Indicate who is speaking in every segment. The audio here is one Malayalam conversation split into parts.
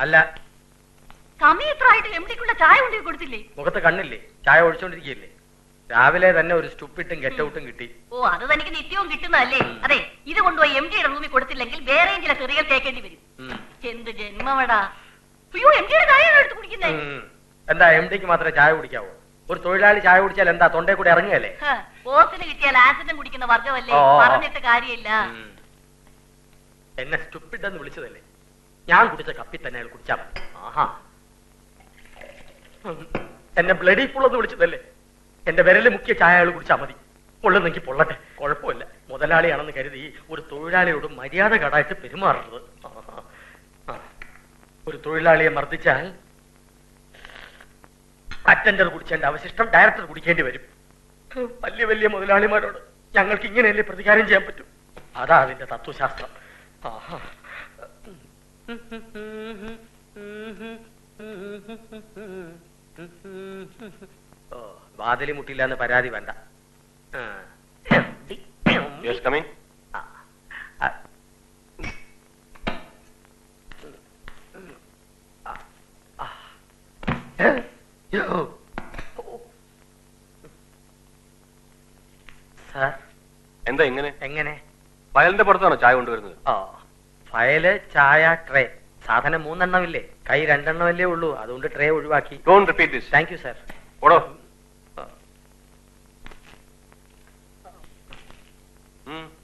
Speaker 1: അല്ല,
Speaker 2: സമയം എത്ര ആയിട്ട് എംഡിക്കുള്ള ചായ കൊണ്ടു കൊടുത്തില്ലേ?
Speaker 1: മുഖത്ത് കണ്ണില്ലേ? ചായ ഒഴിച്ചോണ്ടിരിക്കുകയല്ലേ? രാവിലെ തന്നെ ഒരു സ്റ്റൂപ്പിട്ടും ഗെറ്റൗട്ടും കിട്ടി.
Speaker 2: ഓ, അത് തനിക്ക് നിത്യവും കിട്ടുന്നതല്ലേ? അതെ, ഇത് കൊണ്ടുപോയി എംഡിയുടെ റൂമിൽ കൊടുത്തില്ലെങ്കിൽ വേറെയും ചില ചെറിയ തേക്കേണ്ടി വരും. എന്ത് ജന്മവടാ! അയ്യോ, എംഡിയുടെ ചായ എടുത്ത് കുടിക്കുന്നേ.
Speaker 1: എന്താ എംഡിക്ക് മാത്രമേ ചായ കുടിക്കാവോ? ഒരു തൊഴിലാളി ചായ കുടിച്ചാൽ എന്താ തൊണ്ടേ കൂടെ ഇറങ്ങുകയല്ലേ?
Speaker 2: ബോസിന് കിട്ടിയാൽ ആസിഡും കുടിക്കുന്ന വർഗമല്ലേ, പറഞ്ഞിട്ട് കാര്യമില്ല.
Speaker 1: എന്നെ സ്റ്റുപ്പിഡെന്ന് വിളിച്ചതല്ലേ? ഞാൻ കുടിച്ച കപ്പി തന്നെ അയാൾ കുടിച്ചാ മതി. ആഹാ, എന്നെ ബ്ലഡി ഫുള്ളെന്ന് വിളിച്ചതല്ലേ? എന്റെ വിരല് മുക്കിയ ചായ അയാൾ കുടിച്ചാ മതി. പൊള്ളുന്നെങ്കിൽ പൊള്ളട്ടെ, കുഴപ്പമില്ല. മുതലാളിയാണെന്ന് കരുതി ഒരു തൊഴിലാളിയോട് മര്യാദ കടായിട്ട് പെരുമാറുന്നത്. ഒരു തൊഴിലാളിയെ മർദ്ദിച്ചാൽ അറ്റൻഡർ കുടിച്ചതിന്റെ അവശിഷ്ടം ഡയറക്ടർ കുടിക്കേണ്ടി വരും. വലിയ വലിയ മുതലാളിമാരോട് ഞങ്ങൾക്ക് ഇങ്ങനെയല്ലേ പ്രതികാരം ചെയ്യാൻ പറ്റും? അതാ അതിന്റെ തത്വശാസ്ത്രം. വാതിലി മുട്ടില്ല എന്ന് പരാതി വേണ്ട.
Speaker 3: എന്താ ഇങ്ങനെ?
Speaker 1: എങ്ങനെ?
Speaker 3: ഫയലിന്റെ പുറത്താണോ ചായ കൊണ്ടുവരുന്നത്?
Speaker 1: ഫയല്, ചായ, ട്രേ. സാധനം 3 എണ്ണമില്ലേ? കൈ 2 എണ്ണമല്ലേ ഉള്ളൂ, അതുകൊണ്ട് ട്രേ ഒഴിവാക്കി.
Speaker 3: Don't repeat this.
Speaker 1: Thank you sir.
Speaker 3: ഓടോ.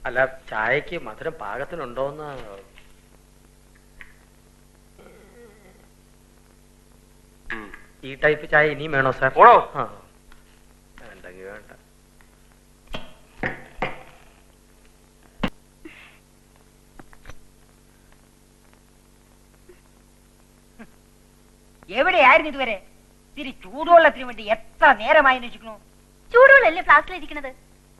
Speaker 1: അല്ല, ചായക്ക് മധുരം പാകത്തിനുണ്ടോന്ന്? ഈ ടൈപ്പ് ചായ ഇനിയും വേണോ സാർ?
Speaker 3: ഓടോ.
Speaker 1: വേണ്ടെങ്കിൽ വേണ്ട.
Speaker 4: എവിടെയായിരുന്നു ഇതുവരെ? ഇത്തിരി ചൂടുവെള്ളത്തിന് വേണ്ടി എത്ര നേരമായി അന്വേഷിക്കണു?
Speaker 2: ചൂടുവെള്ളല്ലേ ഫ്ലാസ്കിലിരിക്കണത്?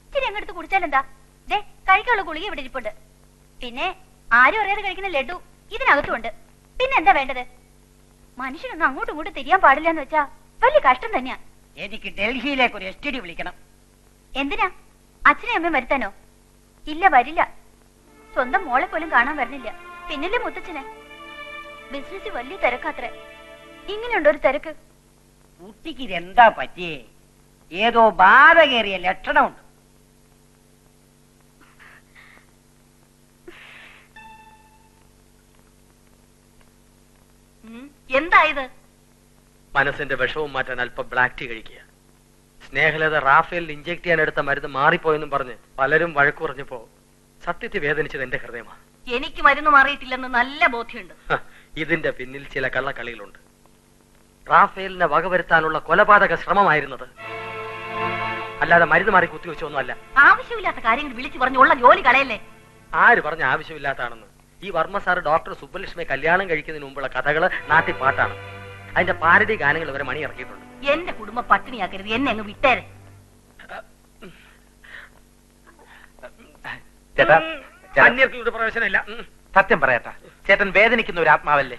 Speaker 2: ഇത്തിരി അങ്ങെടുത്ത് കുടിച്ചാലെന്താ? ദേ, കഴിക്കാനുള്ള ഗുളിക ഇവിടെ ഇരിപ്പുണ്ട്. പിന്നെ ആരും അറിയാതെ കഴിക്കുന്ന ലഡു ഇതിനകത്തുണ്ട്. പിന്നെ എന്താ വേണ്ടത്? മനുഷ്യനൊന്നും അങ്ങോട്ടും ഇങ്ങോട്ടും തിരിയാൻ പാടില്ല എന്ന് വെച്ചാ വലിയ കഷ്ടം തന്നെയാ.
Speaker 4: എനിക്ക് ഡൽഹിയിലേക്ക് ഒരു STD വിളിക്കണം.
Speaker 2: എന്തിനാ? അച്ഛനെ അമ്മയും വരുത്താനോ? ഇല്ല, വരില്ല. സ്വന്തം മോളെ പോലും കാണാൻ വരുന്നില്ല. പിന്നില്ലേ മുത്തച്ഛന്? ബിസിനസ് വലിയ തിരക്കാത്രേ. ഇങ്ങനെയുണ്ടോ ഒരു തിരക്ക്?
Speaker 4: കുട്ടിക്ക് ഇതെന്താ പറ്റിയേ? ഏതോ ബാധ കയറിയ ലക്ഷണമുണ്ട്.
Speaker 2: എന്തായത്?
Speaker 1: മനസ്സിന്റെ വിഷവും മാറ്റാൻ അല്പം ബ്ലാക്ക് ടീ കഴിക്കുക. സ്നേഹലത റാഫേലിൽ ഇഞ്ചെക്ട് ചെയ്യാൻ എടുത്ത മരുന്ന് മാറിപ്പോയെന്നും പറഞ്ഞ് പലരും വഴക്കു പറഞ്ഞപ്പോ സത്യത്തെ വേദനിച്ചത് എന്റെ ഹൃദയമാണ്.
Speaker 2: എനിക്ക് മരുന്ന് മാറിയിട്ടില്ലെന്ന് നല്ല ബോധ്യമുണ്ട്.
Speaker 1: ഇതിന്റെ പിന്നിൽ ചില കള്ളക്കളികളുണ്ട്. റാഫേലിനെ വകവരുത്താനുള്ള കൊലപാതക ശ്രമമായിരുന്നത്, അല്ലാതെ മരുന്ന് മാറി കുത്തിവെച്ചൊന്നും അല്ല.
Speaker 2: ആവശ്യമില്ലാത്ത കാര്യങ്ങൾ വിളിച്ചു പറഞ്ഞുള്ള ജോലി കളയല്ലേ?
Speaker 1: ആര് പറഞ്ഞ ആവശ്യമില്ലാത്താണെന്ന്? ഈ വർമ്മ സാർ ഡോക്ടർ സുബ്ബലക്ഷ്മിയെ കല്യാണം കഴിക്കുന്നതിന് മുമ്പുള്ള കഥകള് നാട്ടിൽ പാട്ടാണ്. അതിന്റെ പാരഡി ഗാനങ്ങൾ വരെ മണി ഇറക്കിയിട്ടുണ്ട്.
Speaker 2: എന്റെ കുടുംബം പട്ടിണിയാക്കരുത്, എന്നെ അങ്ങ് വിട്ടേരെ.
Speaker 1: അന്യർക്കുള്ള പ്രവേശനമില്ല.
Speaker 5: സത്യം പറയട്ടാ, ചേട്ടൻ വേദനിക്കുന്ന ഒരു ആത്മാവല്ലേ?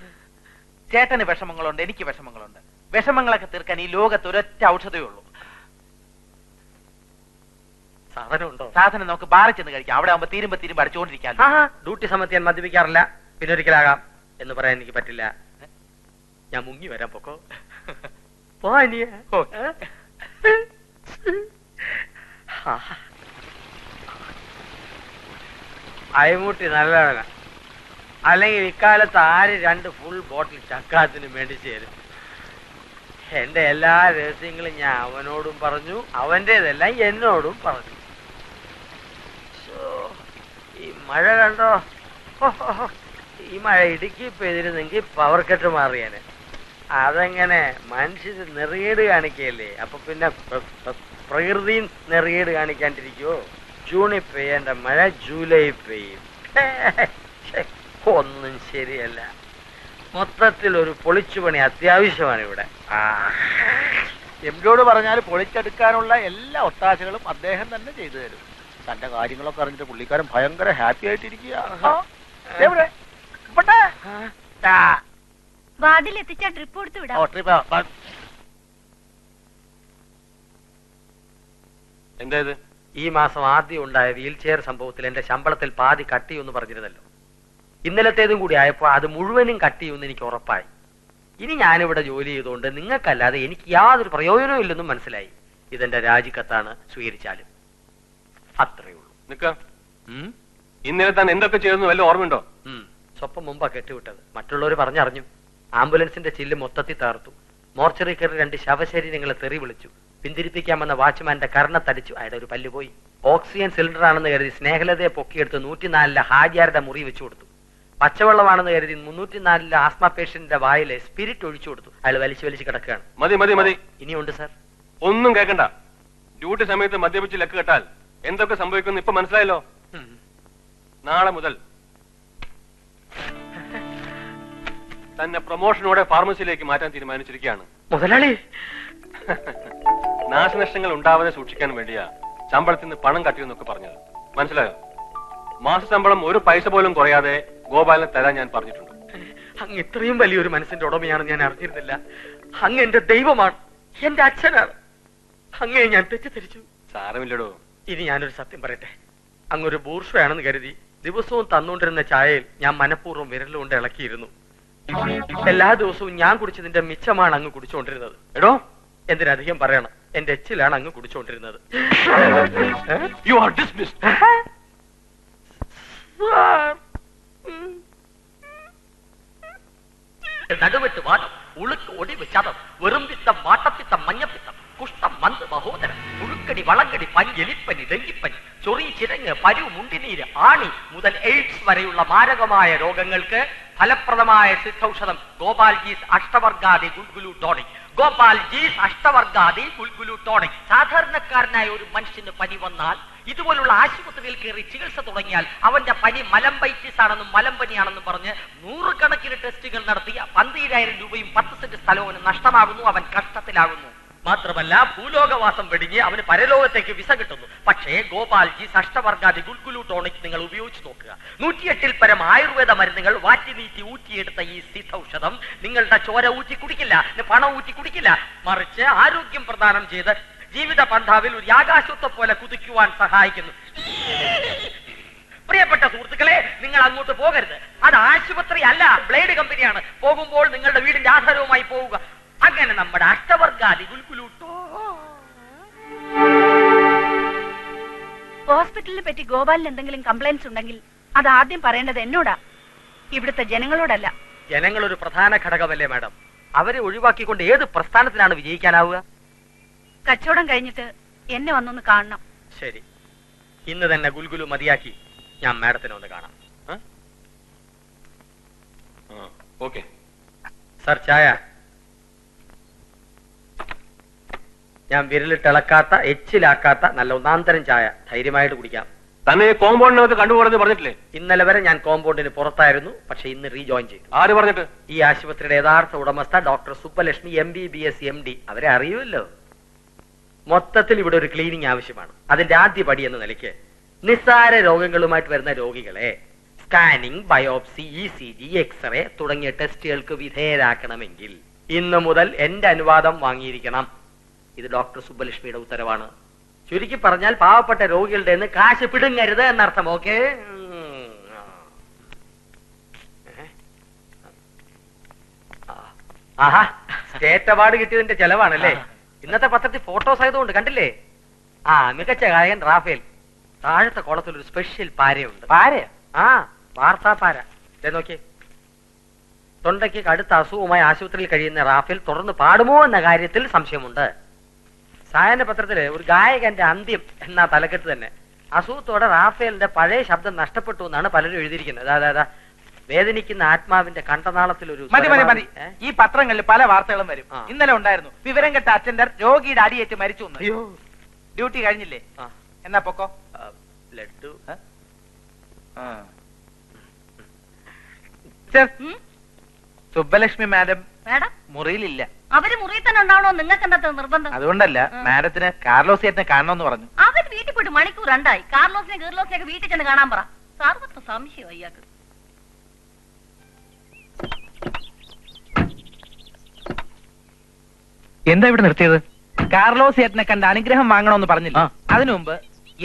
Speaker 5: ചേട്ടന് വിഷമങ്ങളുണ്ട്, എനിക്ക് വിഷമങ്ങളുണ്ട്. വിഷമങ്ങളൊക്കെ തീർക്കാൻ ഈ ലോകത്ത് ഒരൊറ്റ ഔഷധമേ ഉള്ളൂ.
Speaker 1: സാധനമുണ്ടോ?
Speaker 5: സാധനം നമുക്ക് ബാറിൽ ചെന്ന് കഴിക്കാം. അവിടെ ആവുമ്പോ തീരുമ്പോ അടിച്ചുകൊണ്ടിരിക്കാം.
Speaker 1: ഡ്യൂട്ടി സമയത്ത് ഞാൻ മദ്യപിക്കാറില്ല. പിന്നെ ഒരിക്കലാകാം എന്ന് പറയാൻ എനിക്ക് പറ്റില്ല. ഞാൻ മുങ്ങി വരാൻ പൊക്കോ. അയമുട്ടി നല്ലവന. അല്ലെങ്കിൽ ഇക്കാലത്ത് ആര് 2 ഫുൾ ബോട്ടിൽ ചക്കാത്തിനും വേണ്ടി ചേരും? എന്റെ എല്ലാ രഹസ്യങ്ങളും ഞാൻ അവനോടും പറഞ്ഞു, അവന്റേതെല്ലാം എന്നോടും പറഞ്ഞു. ഈ മഴ കണ്ടോ? ഈ മഴ ഇടുക്കി പെയ്തിരുന്നെങ്കിൽ പവർ കട്ട് മാറിയാന്. അതെങ്ങനെ മനുഷ്യര് നെറിയേട് കാണിക്കല്ലേ? അപ്പൊ പിന്നെ പ്രകൃതി നെറിയേട് കാണിക്കാണ്ടിരിക്കുവോ? ജൂണിൽ പെയ്യേണ്ട മഴ ജൂലൈ പെയ്യും. ഒന്നും ശരിയല്ല. മൊത്തത്തിൽ ഒരു പൊളിച്ചുപണി അത്യാവശ്യമാണ് ഇവിടെ.
Speaker 5: എംഡിയോട് പറഞ്ഞാൽ പൊളിച്ചെടുക്കാനുള്ള എല്ലാ ഒത്താശകളും അദ്ദേഹം തന്നെ ചെയ്തു തരും. തന്റെ കാര്യങ്ങളൊക്കെ അറിഞ്ഞിട്ട് പുള്ളിക്കാരൻ ഭയങ്കര ഹാപ്പി ആയിട്ടിരിക്കുക.
Speaker 2: വാർഡിൽ എത്തിച്ചാ ട്രിപ്പ് കൊടുത്തു വിടാം.
Speaker 3: എന്താ ഇത്?
Speaker 1: ഈ മാസം ആദ്യം ഉണ്ടായ വീൽ ചെയർ സംഭവത്തിൽ എന്റെ ശമ്പളത്തിൽ പാതി കട്ട് ചെയ്യുമെന്ന് പറഞ്ഞിരുന്നല്ലോ. ഇന്നലത്തേതും കൂടി ആയപ്പോൾ അത് മുഴുവനും കട്ട് ചെയ്യുമെന്ന് എനിക്ക് ഉറപ്പായി. ഇനി ഞാനിവിടെ ജോലി ചെയ്തുകൊണ്ട് നിങ്ങൾക്കല്ലാതെ എനിക്ക് യാതൊരു പ്രയോജനവും ഇല്ലെന്നും മനസ്സിലായി. ഇതെന്റെ രാജിക്കത്താണ്, സ്വീകരിച്ചാലും. അത്രയേ ഉള്ളൂ.
Speaker 3: നിക്ക, ഇന്നലെ താൻ എന്തൊക്കെ ചെയ്തെന്ന് വല്ല ഓർമ്മയുണ്ടോ?
Speaker 1: സ്വപ്പം മുമ്പാ കെട്ടുവിട്ടത്. മറ്റുള്ളവർ പറഞ്ഞറിഞ്ഞു. ആംബുലൻസിന്റെ ചില്ല് മൊത്തത്തിൽ തകർത്തു. മോർച്ചറി കയറി 2 ശവശരീരങ്ങളെ തെറി വിളിച്ചു. പിന്തിരിപ്പിക്കാമെന്ന വാച്ച്മാന്റെ കർണത്തടിച്ചു. അയാളുടെ ഒരു പല്ല് പോയി. ഓക്സിജൻ സിലിണ്ടർ ആണെന്ന് കരുതി സ്നേഹലതയെ പൊക്കിയെടുത്ത് 104 ഹാജിയാരുടെ മുറി വെച്ചു കൊടുത്തു. പച്ചവെള്ളമാണെന്ന് കരുതി 304 ആസ്മ പേഷ്യന്റിന്റെ വായിലെ സ്പിരിറ്റ് ഒഴിച്ചു കൊടുത്തു. അയാൾ വലിച്ചു കിടക്കുകയാണ്.
Speaker 3: മതി മതി മതി,
Speaker 1: ഇനിയുണ്ട് സാർ.
Speaker 3: ഒന്നും കേൾക്കണ്ട. ഡ്യൂട്ടി സമയത്ത് മദ്യപിച്ച് ലക്ക് കെട്ടാൽ എന്തൊക്കെ സംഭവിക്കുന്നു ഇപ്പൊ മനസ്സിലായല്ലോ. നാളെ മുതൽ തന്നെ പ്രൊമോഷനോടെ ഫാർമസിയിലേക്ക് മാറ്റാൻ തീരുമാനിച്ചിരിക്കുകയാണ്.
Speaker 1: മുതലാളി,
Speaker 3: നാശനഷ്ടങ്ങൾ ഉണ്ടാവാതെ സൂക്ഷിക്കാൻ വേണ്ടിയാ ശമ്പളത്തിൽ നിന്ന് പണം കട്ടിയെന്നൊക്കെ പറഞ്ഞത്. മനസ്സിലായോ? മാസശമ്പളം 1 പൈസ പോലും കുറയാതെ ഗോപാലിനെ തരാൻ ഞാൻ പറഞ്ഞിട്ടുണ്ട്.
Speaker 1: അങ്ങ് ഇത്രയും വലിയൊരു മനസ്സിന്റെ ഉടമയാണെന്ന് ഞാൻ അറിഞ്ഞിരുന്നില്ല. അങ്ങ് എന്റെ ദൈവമാണ്, എന്റെ അച്ഛനാണ്. അങ്ങയെ ഞാൻ തെറ്റിദ്ധരിച്ചു.
Speaker 3: സാരമില്ലടോ.
Speaker 1: ഇനി ഞാനൊരു സത്യം പറയട്ടെ. അങ്ങൊരു ബൂർഷ്വയാണെന്ന് കരുതി ദിവസവും തന്നുകൊണ്ടിരുന്ന ചായയിൽ ഞാൻ മനഃപൂർവ്വം വിരലുകൊണ്ട് ഇളക്കിയിരുന്നു. എല്ലാ ദിവസവും ഞാൻ കുടിച്ചതിന്റെ മിച്ചമാണ് അങ്ങ് കുടിച്ചുകൊണ്ടിരുന്നത്.
Speaker 3: എടോ,
Speaker 1: എന്തിനധികം പറയണം, എന്റെ എച്ചിലാണ് അങ്ങ് കുടിച്ചുകൊണ്ടിരുന്നത്.
Speaker 3: You are dismissed.
Speaker 1: നടുവെട്ട് വാദം, ഉളുക്ക് ഒടിവ് ചതം, വെറുംപിത്തം, വാട്ടപ്പിത്തം, മഞ്ഞപ്പിത്തം, കുഷ്ഠം, മന്ത്, മഹോദരം, പുഴുക്കടി, വളങ്കടി, പനി, എലിപ്പനി, ഡെങ്കിപ്പനി, ചൊറി, ചിരങ്ങ്, പരു, മുണ്ടിനീര്, ആണി മുതൽ എയ്ഡ്സ് വരെയുള്ള മാരകമായ രോഗങ്ങൾക്ക് ഫലപ്രദമായ സിദ്ധൌഷധം ഗോപാൽജീസ് അഷ്ടവർഗാദി ഗുൽഗുലു ടോണിക്. ഗോപാൽജീസ് അഷ്ടവർഗാദി ഗുൽഗുലു ടോണിക്. സാധാരണക്കാരനായ ഒരു മനുഷ്യന് പനി വന്നാൽ ഇതുപോലുള്ള ആശുപത്രിയിൽ കയറി ചികിത്സ തുടങ്ങിയാൽ അവന്റെ പനി മലമ്പൈറ്റിസ് ആണെന്നും മലമ്പനിയാണെന്നും പറഞ്ഞ് 100 കണക്കിന് ടെസ്റ്റുകൾ നടത്തിയ 12,000 രൂപയും 10 സെന്റ് സ്ഥലവും നഷ്ടമാകുന്നു. അവൻ കഷ്ടത്തിലാകുന്നു. മാത്രമല്ല, ഭൂലോകവാസം വെടിഞ്ഞ് അവന് പരലോകത്തേക്ക് വിസ കിട്ടുന്നു. പക്ഷേ ഗോപാൽജി അഷ്ടവർഗാദി ഗുൽഗുലു ടോണിക് നിങ്ങൾ ഉപയോഗിച്ച് നോക്കുക. 108ൽ പരം ആയുർവേദ മരുന്നുകൾ വാറ്റി നീറ്റി ഊറ്റിയെടുത്ത ഈ സിദ്ധൌഷധം നിങ്ങളുടെ ചോര ഊറ്റി കുടിക്കില്ല, പണം ഊറ്റി കുടിക്കില്ല. മറിച്ച് ആരോഗ്യം പ്രദാനം ചെയ്ത് ജീവിത പന്ഥാവിൽ ഒരു ആകാശത്തെ പോലെ കുതിക്കുവാൻ സഹായിക്കുന്നു. പ്രിയപ്പെട്ട സുഹൃത്തുക്കളെ, നിങ്ങൾ അങ്ങോട്ട് പോകരുത്. അത് ആശുപത്രി അല്ല, ബ്ലേഡ് കമ്പനിയാണ്. പോകുമ്പോൾ നിങ്ങളുടെ വീടിന്റെ ആധാരവുമായി പോവുക. അങ്ങനെ നമ്മുടെ അഷ്ടവർഗാദി ഗുൽഗുലൂട്ടോ.
Speaker 2: ഹോസ്പിറ്റലിനെ പറ്റി ഗോപാലിന് എന്തെങ്കിലും കംപ്ലൈന്റ്സ് ഉണ്ടെങ്കിൽ അത് ആദ്യം പറയേണ്ടത് എന്നോടാ, ഇവിടുത്തെ ജനങ്ങളോടല്ല.
Speaker 1: ജനങ്ങൾ ഒരു പ്രധാന ഘടകമല്ലേ മാഡം? അവരെ ഒഴിവാക്കിക്കൊണ്ട് ഏത് പ്രസ്ഥാനത്തിനാണ് വിജയിക്കാനാവുക?
Speaker 2: കച്ചവടം കഴിഞ്ഞിട്ട് എന്നെ വന്നൊന്ന് കാണണം.
Speaker 1: ശരി, ഇന്ന് തന്നെ ഗുൽഗുലു മതിയാക്കി ഞാൻ മാഡത്തിനെ ഒന്ന് കാണാം.
Speaker 3: ഓക്കെ
Speaker 1: സാർ, ചായ. ഞാൻ വിരലിട്ടിളക്കാത്ത, എച്ചിലാക്കാത്ത നല്ല ഒന്നാന്തരം ചായ. ധൈര്യമായിട്ട് കുടിക്കാം.
Speaker 3: തന്നെ കോമ്പൗണ്ടിനകത്ത് കണ്ടുപോകുന്നത് പറഞ്ഞിട്ടില്ലേ?
Speaker 1: ഇന്നലെ വരെ ഞാൻ കോമ്പൗണ്ടിന് പുറത്തായിരുന്നു. പക്ഷെ ഇന്ന് റീജോയിൻ ചെയ്തു.
Speaker 3: ആര് പറഞ്ഞിട്ട്?
Speaker 1: ഈ ആശുപത്രിയുടെ യഥാർത്ഥ ഉടമസ്ഥ ഡോക്ടർ സുബ്ബലക്ഷ്മി MBBS MD. അവരെ അറിയുമല്ലോ. മൊത്തത്തിൽ ഇവിടെ ഒരു ക്ലീനിങ് ആവശ്യമാണ്. അതിന്റെ ആദ്യ പടി എന്ന നിലയ്ക്ക് നിസ്സാര രോഗങ്ങളുമായിട്ട് വരുന്ന രോഗികളെ സ്കാനിംഗ്, ബയോപ്സി, ECG, എക്സ്റേ തുടങ്ങിയ ടെസ്റ്റുകൾക്ക് വിധേയരാക്കണമെങ്കിൽ ഇന്നു മുതൽ എന്റെ അനുവാദം വാങ്ങിയിരിക്കണം. ഇത് ഡോക്ടർ സുബ്ബലക്ഷ്മിയുടെ ഉത്തരവാണ്. ചുരുക്കി പറഞ്ഞാൽ പാവപ്പെട്ട രോഗികളുടെ നിന്ന് കാശ് പിടുങ്ങരുത് എന്നർത്ഥം. ഓക്കെ? ആഹാ, സ്റ്റേറ്റ് അവാർഡ് കിട്ടിയതിന്റെ ചെലവാണല്ലേ? ഇന്നത്തെ പത്രത്തിൽ ഫോട്ടോസ് ആയതുകൊണ്ട് കണ്ടില്ലേ? മികച്ച ഗായകൻ റാഫേൽ. താഴത്തെ കോളത്തിൽ ഒരു സ്പെഷ്യൽ പാരയുണ്ട്.
Speaker 5: പാരയോ?
Speaker 1: വാർത്താ പാര. നോക്കിയേ. തൊണ്ടയ്ക്ക് കടുത്ത അസുഖവുമായി ആശുപത്രിയിൽ കഴിയുന്ന റാഫേൽ തുടർന്ന് പാടുമോ എന്ന കാര്യത്തിൽ സംശയമുണ്ട്. സായന പത്രത്തില് ഒരു ഗായകന്റെ അന്ത്യം എന്ന തലക്കെട്ട് തന്നെ. അസുഖത്തോടെ റാഫേലിന്റെ പഴയ ശബ്ദം നഷ്ടപ്പെട്ടു എന്നാണ് പലരും എഴുതിയിരിക്കുന്നത്. അതായത് വേദനിക്കുന്ന ആത്മാവിന്റെ കണ്ടനാളത്തിൽ ഒരു
Speaker 5: മതി മതി മതി. ഈ പത്രങ്ങളിൽ പല വാർത്തകളും വരും. ഇന്നലെ ഉണ്ടായിരുന്നു, വിവരം കെട്ട അറ്റൻഡർ രോഗിയുടെ അടിയേറ്റ് മരിച്ചു.
Speaker 1: അയ്യോ,
Speaker 5: ഡ്യൂട്ടി കഴിഞ്ഞില്ലേ? എന്നാ പൊക്കോ.
Speaker 1: ലഡ്ഡു.
Speaker 5: സുബ്ബലക്ഷ്മി മാഡം
Speaker 2: മാഡം
Speaker 5: മുറിയിലില്ല.
Speaker 2: അവര് മുറിയിൽ തന്നെ ഉണ്ടാവണോ? നിങ്ങൾക്ക് എന്താ നിർബന്ധം?
Speaker 5: അതുകൊണ്ടല്ല, മാഡത്തിന് കാർലോസ് ചേട്ടനെ കാണണമെന്ന് പറഞ്ഞു.
Speaker 2: അവർ വീട്ടിൽ പോയിട്ട് മണിക്കൂർ 2 കാർലോസിനെ ഗീർലോസിനെ ഒക്കെ വീട്ടിൽ ചെന്ന് കാണാൻ പറ. സാർവത്ര സംശയം അയ്യാക്ക്.
Speaker 5: എന്താ ഇവിടെ നിർത്തിയത്? കാർലോസ് ചേട്ടനെ കണ്ട് അനുഗ്രഹം വാങ്ങണമെന്ന് പറഞ്ഞില്ല. അതിനു മുമ്പ്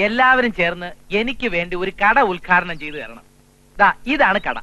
Speaker 5: എല്ലാവരും ചേർന്ന് എനിക്ക് വേണ്ടി ഒരു കട ഉദ്ഘാടനം ചെയ്തു തരണം. ഇതാണ് കട.